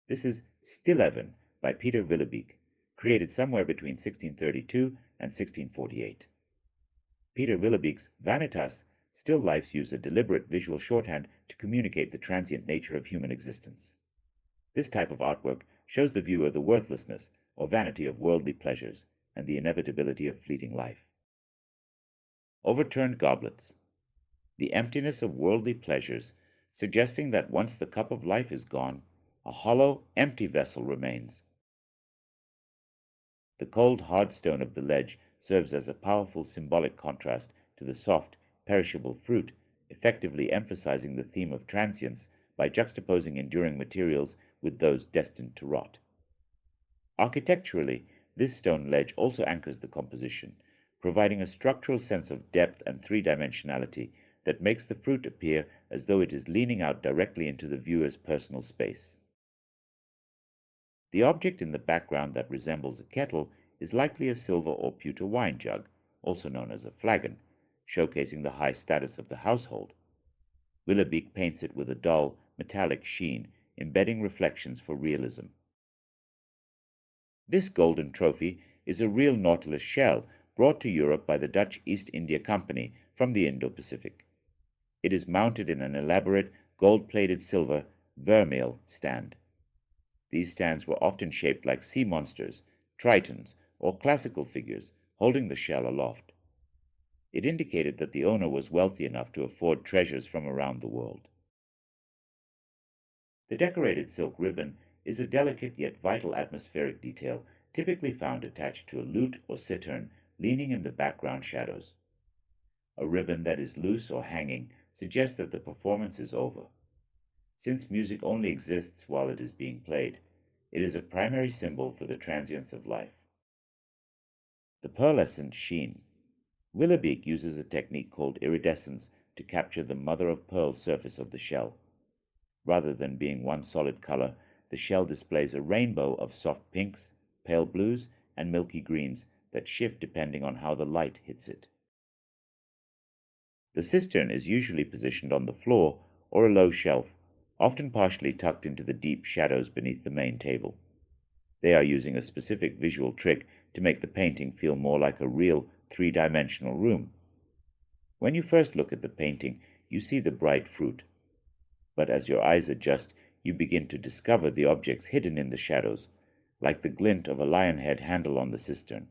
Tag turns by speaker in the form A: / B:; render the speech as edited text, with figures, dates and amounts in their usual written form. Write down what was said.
A: This is Stilleven by Peter Willebeeck, created somewhere between 1632 and 1648. Peter Willebeeck's Vanitas still lifes use a deliberate visual shorthand to communicate the transient nature of human existence. This type of artwork shows the viewer the worthlessness or vanity of worldly pleasures and the inevitability of fleeting life. Overturned goblets. The emptiness of worldly pleasures, suggesting that once the cup of life is gone, a hollow, empty vessel remains. The cold, hard stone of the ledge serves as a powerful symbolic contrast to the soft, perishable fruit, effectively emphasizing the theme of transience by juxtaposing enduring materials with those destined to rot. Architecturally, this stone ledge also anchors the composition, providing a structural sense of depth and three-dimensionality that makes the fruit appear as though it is leaning out directly into the viewer's personal space. The object in the background that resembles a kettle is likely a silver or pewter wine jug, also known as a flagon, showcasing the high status of the household. Willebeeck paints it with a dull, metallic sheen, embedding reflections for realism. This golden trophy is a real nautilus shell brought to Europe by the Dutch East India Company from the Indo-Pacific. It is mounted in an elaborate, gold-plated silver vermeil stand. These stands were often shaped like sea monsters, tritons, or classical figures holding the shell aloft. It indicated that the owner was wealthy enough to afford treasures from around the world. The decorated silk ribbon is a delicate yet vital atmospheric detail typically found attached to a lute or cittern leaning in the background shadows. A ribbon that is loose or hanging suggests that the performance is over. Since music only exists while it is being played, it is a primary symbol for the transience of life. The pearlescent sheen. Willebeeck uses a technique called iridescence to capture the mother-of-pearl surface of the shell. Rather than being one solid color, the shell displays a rainbow of soft pinks, pale blues, and milky greens that shift depending on how the light hits it. The cistern is usually positioned on the floor or a low shelf, often partially tucked into the deep shadows beneath the main table. They are using a specific visual trick to make the painting feel more like a real three-dimensional room. When you first look at the painting, you see the bright fruit. But as your eyes adjust, you begin to discover the objects hidden in the shadows, like the glint of a lion head handle on the cistern.